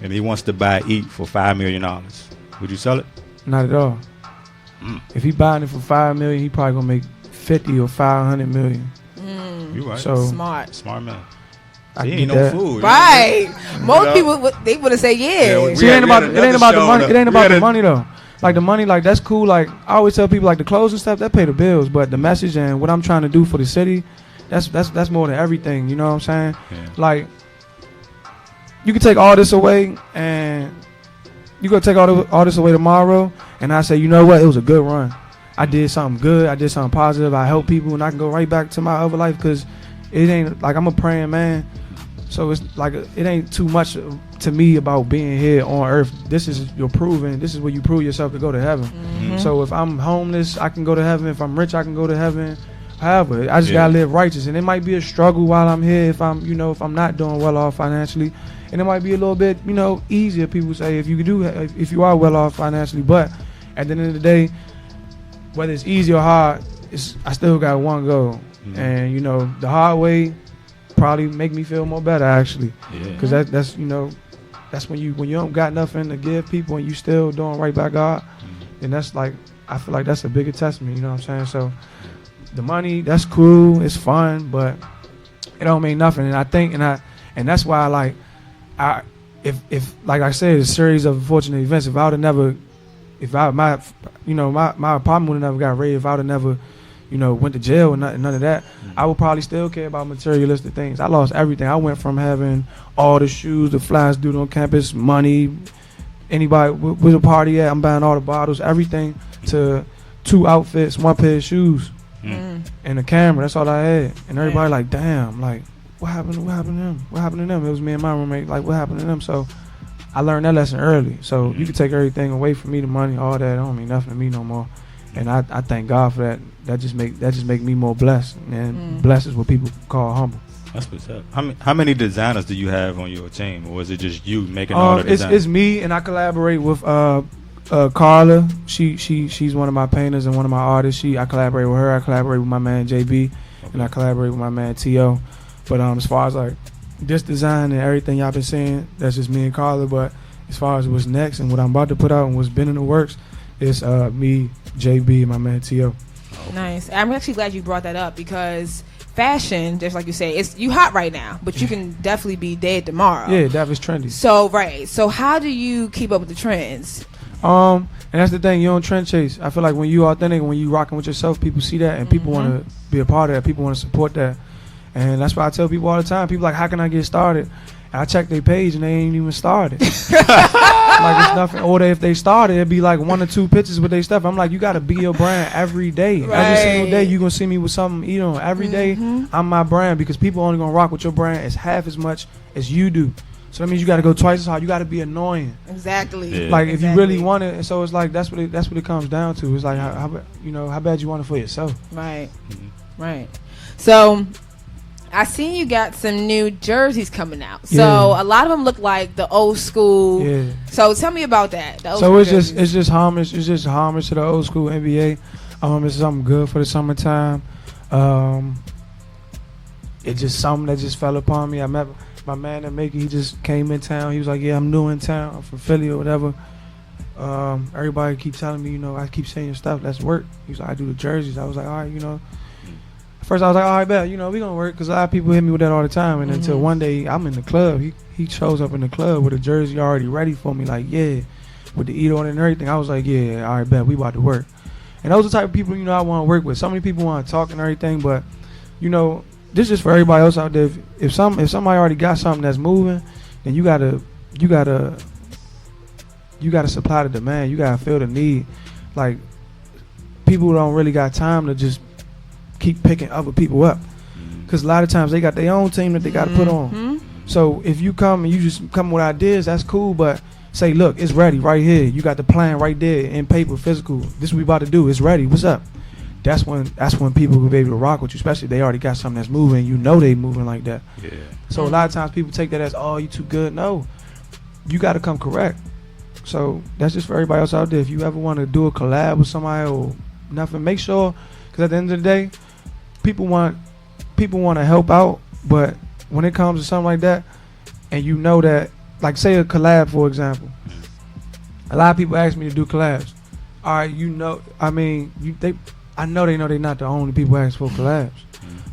and he wants to buy E.A.T for $5 million, would you sell it? Not at all. If he buying it for $5 million, he probably gonna make 50 or 500 million. You right. So smart man. He ain't no fool. Right. Most people they would have said yeah. See, it ain't about the money. It ain't about the money though. Like, the money, like, that's cool. Like, I always tell people, like, the clothes and stuff, that pay the bills, but the message and what I'm trying to do for the city, that's more than everything. You know what I'm saying? Yeah. Like, you can take all this away, and you gonna take all this away tomorrow, and I say, you know what? It was a good run. I did something good, I did something positive, I help people, and I can go right back to my other life, because it ain't like I'm a praying man. So it's like it ain't too much to me about being here on earth. This is your proving. This is where you prove yourself to go to heaven. Mm-hmm. So if I'm homeless, I can go to heaven. If I'm rich, I can go to heaven. However, I just gotta live righteous, and it might be a struggle while I'm here. If I'm, if I'm not doing well off financially, and it might be a little bit, easier. People say if you are well off financially, but at the end of the day, whether it's easy or hard, I still got one goal, and the hard way probably make me feel more better actually, because that's when you don't got nothing to give people and you still doing right by God, and that's like, I feel like that's a bigger testament. You know what I'm saying? So the money, that's cool, it's fun, but it don't mean nothing. And I think, and that's why if like I said, a series of unfortunate events. If I would have never, my apartment would have never got raided. If I would have never, went to jail or none of that, I would probably still care about materialistic things. I lost everything. I went from having all the shoes, the flyers dude on campus, money, anybody with a party at, I'm buying all the bottles, everything, to 2 outfits, 1 pair of shoes, and a camera. That's all I had. And everybody like, damn, like, what happened to them? What happened to them? It was me and my roommate, like, what happened to them? So I learned that lesson early. So you can take everything away from me, the money, all that, it don't mean nothing to me no more. And I thank God for that. That just make me more blessed. And blessed is what people call humble. That's what's up. How many designers do you have on your team, or is it just you making all the designs? It's me, and I collaborate with Carla. She's one of my painters and one of my artists. I collaborate with her. I collaborate with my man JB, and I collaborate with my man T.O. But as far as like this design and everything y'all been seeing, that's just me and Carla. But as far as what's next and what I'm about to put out and what's been in the works, it's me, JB, and my man T.O. Nice. I'm actually glad you brought that up, because fashion, just like you say, you hot right now, but you can definitely be dead tomorrow. Yeah, that was trendy. So right. So how do you keep up with the trends? And that's the thing, you don't trend chase. I feel like when you authentic, when you rocking with yourself, people see that, and people want to be a part of that. People want to support that, and that's why I tell people all the time. People like, how can I get started? And I check their page and they ain't even started. Like it's nothing. Or if they started, it'd be like 1 or 2 pictures with their stuff. I'm like, you got to be your brand every day. Right. Every single day you gonna see me with something to eat on. Every day I'm my brand, because people only gonna rock with your brand as half as much as you do. So that means you got to go twice as hard. You got to be annoying. Exactly. Yeah. Like if you really want it, and so it's like that's what it comes down to. It's like how bad you want it for yourself. Right. Right. So I seen you got some new jerseys coming out. So a lot of them look like the old school. Yeah. So tell me about that. So it's just homage. It's just homage to the old school NBA. It's something good for the summertime. It's just something that just fell upon me. I met my man that make it. He just came in town. He was like, "Yeah, I'm new in town. I'm from Philly or whatever." Everybody keep telling me, I keep saying your stuff. Let's work. He was like, "I do the jerseys." I was like, "All right, First I was like, all right, bet, we gonna work, because a lot of people hit me with that all the time. And until one day I'm in the club, he shows up in the club with a jersey already ready for me, like, yeah, with the E.A.T on it and everything. I was like, yeah, all right, bet, we about to work. And those are the type of people, I want to work with. So many people want to talk and everything, but, this is for everybody else out there. If somebody already got something that's moving, then you gotta supply the demand. You gotta fill the need. Like, people don't really got time to just keep picking other people up, because a lot of times they got their own team that they got to put on. So if you come and you just come with ideas, that's cool, but say, look, it's ready right here. You got the plan right there in paper, physical. This is what we about to do. It's ready. What's up? That's when people will be able to rock with you, especially if they already got something that's moving. They moving like that. Yeah. So a lot of times people take that as, oh, you too good. No, you got to come correct. So that's just for everybody else out there. If you ever want to do a collab with somebody or nothing, make sure, because at the end of the day, people want to help out, but when it comes to something like that, and that, like say a collab, for example, a lot of people ask me to do collabs. All right, I know they're not the only people asking for collabs.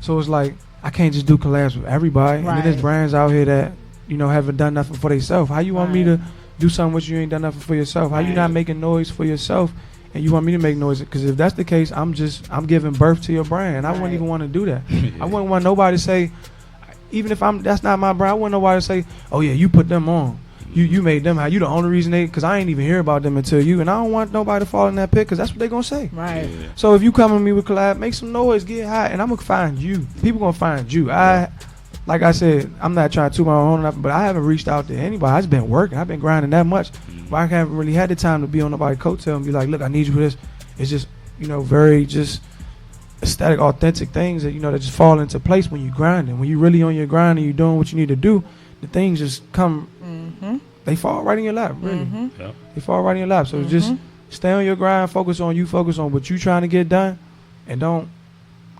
So it's like, I can't just do collabs with everybody. Right. And then there's brands out here that, haven't done nothing for themselves. How you want me to do something which you ain't done nothing for yourself? How you not making noise for yourself? And you want me to make noise? Because if that's the case, I'm giving birth to your brand. And I wouldn't even want to do that. I wouldn't want nobody to say, even if that's not my brand, I wouldn't nobody to say, oh yeah, you put them on. You made them high. You the only reason because I ain't even hear about them until you. And I don't want nobody to fall in that pit because that's what they going to say. Right. Yeah. So if you come with me with collab, make some noise, get high, and I'm going to find you. People going to find you. Like I said, I'm not trying to toot my own up, but I haven't reached out to anybody. I've been working. I've been grinding that much. But I haven't really had the time to be on nobody's coattail and be like, look, I need you for this. It's just, very just aesthetic, authentic things that, that just fall into place when you grinding. When you really on your grind and you doing what you need to do, the things just come, they fall right in your lap, really. Yeah. They fall right in your lap. So just stay on your grind, focus on what you trying to get done, and don't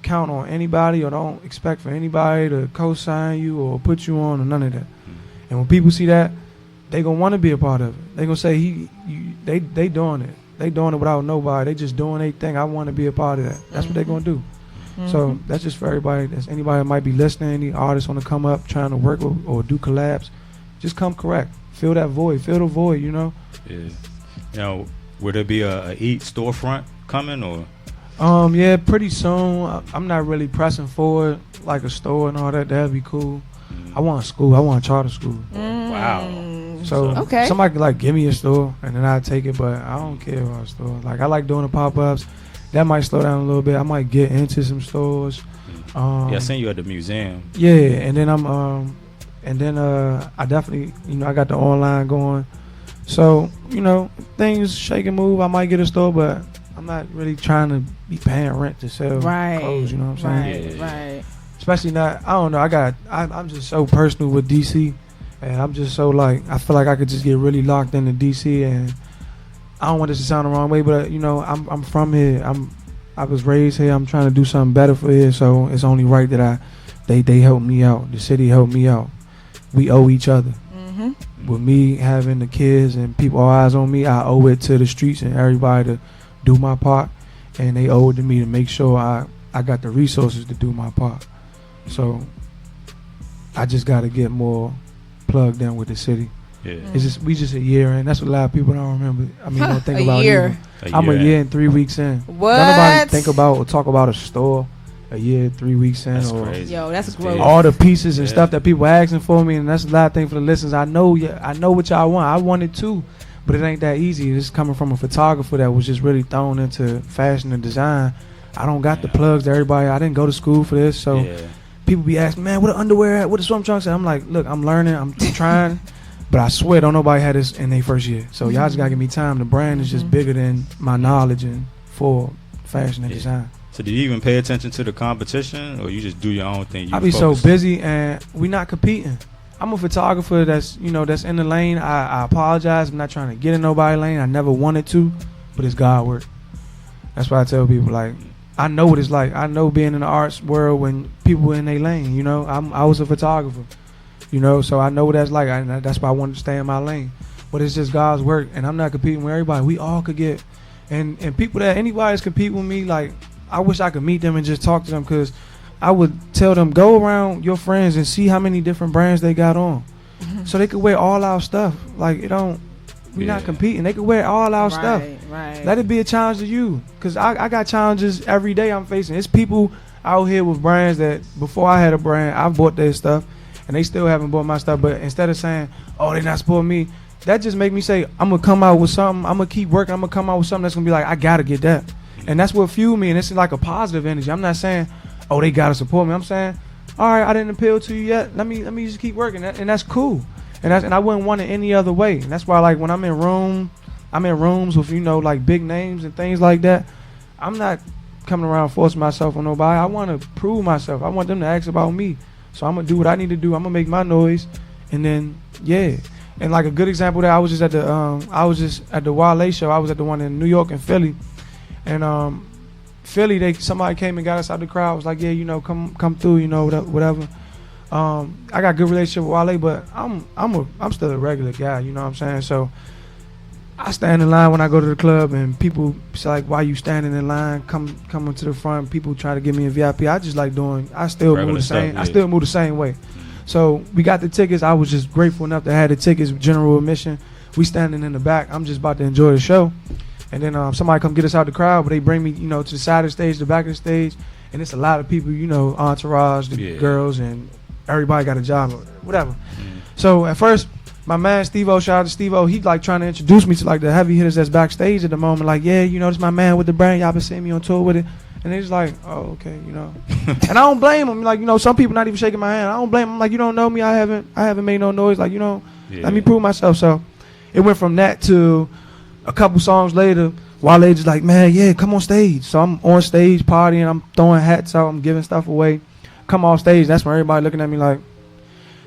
count on anybody or don't expect for anybody to co-sign you or put you on or none of that. And when people see that, they gonna want to be a part of it. They gonna say they doing it. They doing it without nobody. They just doing their thing. I want to be a part of that. That's what they gonna do. So that's just for everybody. That's anybody that might be listening. Any artists want to come up trying to work or do collabs, just come correct. Fill that void. Fill the void. Yeah. Would there be a E.A.T storefront coming or? Yeah, pretty soon. I'm not really pressing forward like a store and all that. That'd be cool. I want a school. I want a charter school. Wow. So somebody could give me a store and then I take it, but I don't care about a store. I like doing the pop-ups. That might slow down a little bit. I might get into some stores. I seen you at the museum. Yeah, and then I definitely I got the online going. So things shake and move. I might get a store, but I'm not really trying to be paying rent to sell clothes. You know what I'm saying? Right. Especially not. I don't know. I'm just so personal with DC, and I'm just so I feel like I could just get really locked into DC, and I don't want this to sound the wrong way, but I'm from here. I was raised here. I'm trying to do something better for here, so it's only right that they help me out. The city helped me out. We owe each other. With me having the kids and people all eyes on me, I owe it to the streets and everybody to do my part, and they owe it to me to make sure I got the resources to do my part. So I just got to get more plugged in with the city. Yeah. We just a year in. That's what a lot of people don't remember. I mean, don't think about year. I'm a year and 3 weeks in. What? Don't nobody think about or talk about a store a year, 3 weeks in. That's or crazy. Yo, that's growth. All the pieces and stuff that people asking for me, and that's a lot of things for the listeners. I know what y'all want. I want it too, but it ain't that easy. It's coming from a photographer that was just really thrown into fashion and design. I don't got the plugs to everybody. I didn't go to school for this, so people be asking, man, what the underwear at? What the swim trunks at? I'm like, look, I'm learning. I'm trying. But I swear, don't nobody had this in their first year. So y'all just gotta give me time. The brand is just bigger than my knowledge and for fashion and design. So do you even pay attention to the competition, or you just do your own thing? I be so busy, and we not competing. I'm a photographer that's that's in the lane. I apologize. I'm not trying to get in nobody's lane. I never wanted to, but it's God work. That's why I tell people I know what it's like. I know being in the arts world when people in their lane. I was a photographer. So I know what that's like. That's why I wanted to stay in my lane. But it's just God's work, and I'm not competing with everybody. We all could get, and people that anybody's compete with me. I wish I could meet them and just talk to them, because I would tell them, go around your friends and see how many different brands they got on, so they could wear all our stuff. We're not competing. They could wear all our stuff. Right. Let it be a challenge to you, because I got challenges every day I'm facing. It's people out here with brands that before I had a brand, I bought their stuff. And they still haven't bought my stuff, but instead of saying, oh, they not supporting me, that just make me say, I'm going to come out with something. I'm going to keep working. I'm going to come out with something that's going to be I got to get that. And that's what fueled me, and it's like a positive energy. I'm not saying, oh, they got to support me. I'm saying, all right, I didn't appeal to you yet. Let me just keep working. And that's cool. And I wouldn't want it any other way. And that's why, when I'm in rooms with, big names and things like that, I'm not coming around forcing myself on nobody. I want to prove myself. I want them to ask about me. So I'm going to do what I need to do. I'm going to make my noise. And then, And a good example of that, I was just at the Wale show. I was at the one in New York and Philly. And Philly, somebody came and got us out the crowd. Was like, come through, whatever. I got a good relationship with Wale, but I'm still a regular guy, you know what I'm saying? So I stand in line when I go to the club, and people say, why you standing in line? Come to the front. People try to get me a VIP. I just I still move the same. I still move the same way. So we got the tickets. I was just grateful enough to have the tickets, general admission. We standing in the back. I'm just about to enjoy the show. And then somebody come get us out the crowd, but they bring me, to the side of the stage, the back of the stage. And it's a lot of people, entourage, the girls, and everybody got a job or whatever. So at first, my man Steve-O, shout out to Steve-O, he like trying to introduce me to like the heavy hitters that's backstage at the moment. Like, yeah, you know, this my man with the brand. Y'all been seeing me on tour with it. And they just like, oh, okay, you know. And I don't blame them. Like, you know, some people not even shaking my hand. I don't blame them. Like, you don't know me. I haven't made no noise. Like, you know, let me prove myself. So it went from that to a couple songs later, Wale just like, man, yeah, come on stage. So I'm on stage partying. I'm throwing hats out. I'm giving stuff away. Come on stage. That's when everybody looking at me like.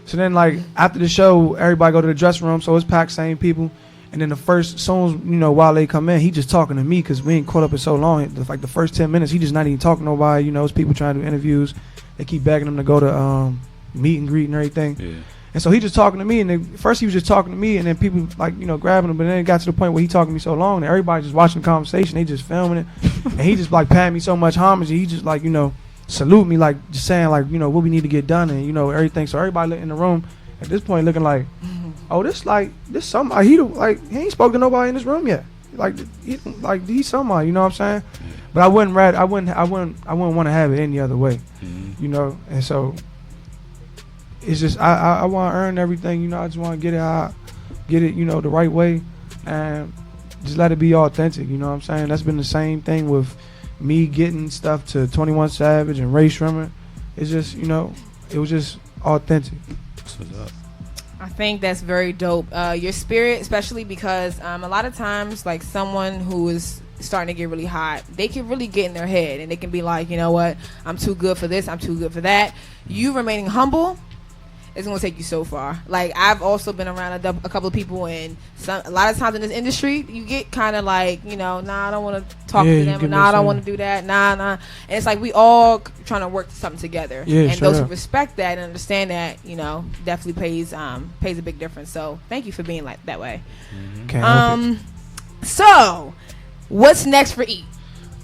So then, like, after the show, everybody go to the dressing room. So it's packed, same people. And then the first songs, you know, while they come in, he just talking to me because we ain't caught up in so long. Like the first 10 minutes, he just not even talking to nobody. You know, it's people trying to do interviews. They keep begging him to go to meet and greet and everything. Yeah. And so he just talking to me. And then first he was just talking to me, and then people like, you know, grabbing him. But then it got to the point where he talking to me so long that everybody just watching the conversation. They just filming it. And he just like paying me so much homage. And he just like, you know, salute me, like just saying like, you know, what we need to get done and, you know, everything. So everybody in the room at this point looking like, oh, this somebody. He ain't spoken to nobody in this room yet. Like he's somebody. You know what I'm saying? But I wouldn't want to have it any other way. You know. And so it's just I want to earn everything. You know, I just want to get it, you know, the right way, and just let it be authentic. You know what I'm saying? That's been the same thing with me getting stuff to 21 Savage and Ray Shrimmer. It's just, you know, it was just authentic. That's what's up. I think that's very dope. Your spirit, especially because a lot of times, like someone who is starting to get really hot, they can really get in their head and they can be like, you know what, I'm too good for this, I'm too good for that. You remaining humble is going to take you so far. Like, I've also been around a couple of people, and a lot of times in this industry, you get kind of like, you know, nah, I don't want to talk to them, nah, I don't want to do that, nah. And it's like we all trying to work something together. Yeah, and those who respect that and understand that, you know, definitely pays a big difference. So thank you for being like that way. So what's next for E?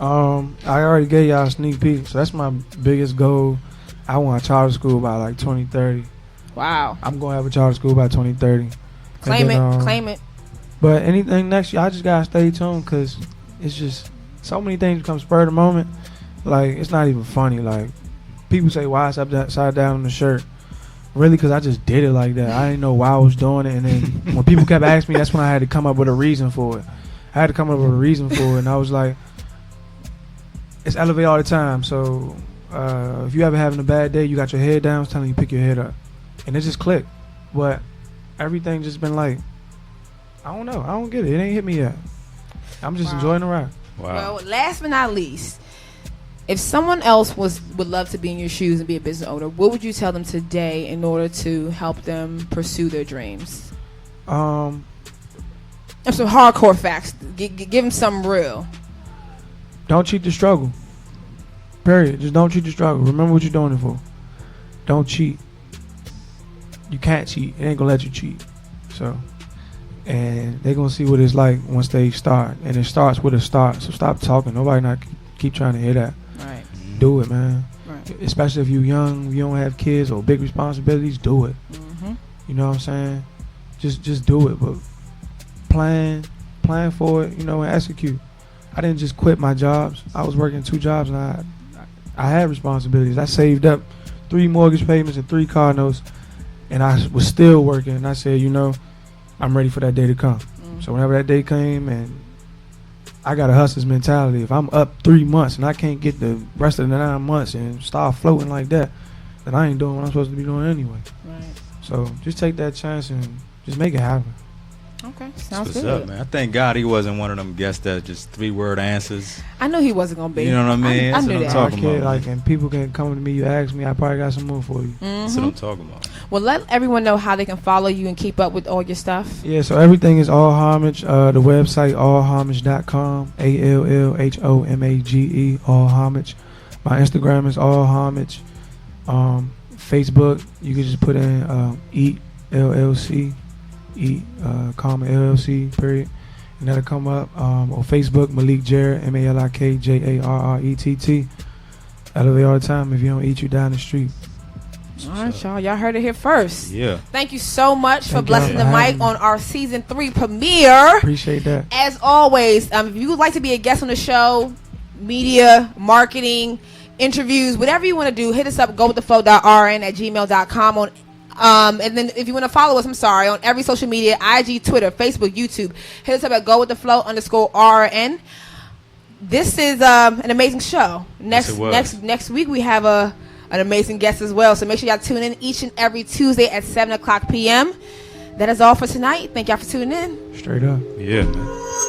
I already gave y'all a sneak peek, so that's my biggest goal. I want a charter school by like 2030. Wow. I'm going to have a charter school by 2030. Claim it. But anything next year, I just got to stay tuned because it's just so many things become spur of the moment. Like, it's not even funny. Like, people say, why it's upside down on the shirt? Really, because I just did it like that. I didn't know why I was doing it. And then when people kept asking me, that's when I had to come up with a reason for it. And I was like, it's elevate all the time. So if you ever having a bad day, you got your head down, it's telling you pick your head up. And it just clicked. But everything just been like, I don't know. I don't get it. It ain't hit me yet. I'm just enjoying the ride. Wow. Well, last but not least, if someone else would love to be in your shoes and be a business owner, what would you tell them today in order to help them pursue their dreams? Some hardcore facts. Give them something real. Don't cheat the struggle. Period. Just don't cheat the struggle. Remember what you're doing it for. Don't cheat. You can't cheat. It ain't gonna let you cheat. So, and they're gonna see what it's like once they start. And it starts with a start. So stop talking. Nobody not keep trying to hear that. Right. Do it, man. Right. Especially if you're young, you don't have kids or big responsibilities. Do it. Mm-hmm. You know what I'm saying? Just do it. But plan for it. You know, and execute. I didn't just quit my jobs. I was working 2 jobs, and I had responsibilities. I saved up 3 mortgage payments and 3 car notes. And I was still working, and I said, you know, I'm ready for that day to come. Mm-hmm. So whenever that day came, and I got a hustler's mentality. If I'm up 3 months and I can't get the rest of the 9 months and start floating like that, then I ain't doing what I'm supposed to be doing anyway. Right. So just take that chance and just make it happen. Okay, sounds What's good. Up, man? I thank God he wasn't one of them guests that just 3-word answers. I knew he wasn't gonna be. You know what I mean? I knew that. Talking about. Like, and people can come to me. You ask me, I probably got some more for you. Mm-hmm. That's what I'm talking about. Well, let everyone know how they can follow you and keep up with all your stuff. Yeah, so everything is All Homage. The website allhomage.com. ALLHOMAGE. All Homage. My Instagram is All Homage. Facebook, you can just put in EAT LLC. EAT, comma LLC, period, and that'll come up. On Facebook, Malik Jarret, MalikJarrett. Elevate all the time. If you don't eat, you down the street. All right, y'all heard it here first. Yeah. Thank you so much for blessing the mic on our season 3 premiere. Appreciate that. As always, if you would like to be a guest on the show, media, marketing, interviews, whatever you want to do, hit us up, gowiththeflow.rn@gmail.com on And then if you want to follow us, on every social media, IG, Twitter, Facebook, YouTube, hit us up at GoWithTheFlow_RN. This is an amazing show. Next week we have an amazing guest as well. So make sure y'all tune in each and every Tuesday at 7 o'clock p.m. That is all for tonight. Thank y'all for tuning in. Straight up. Yeah, man.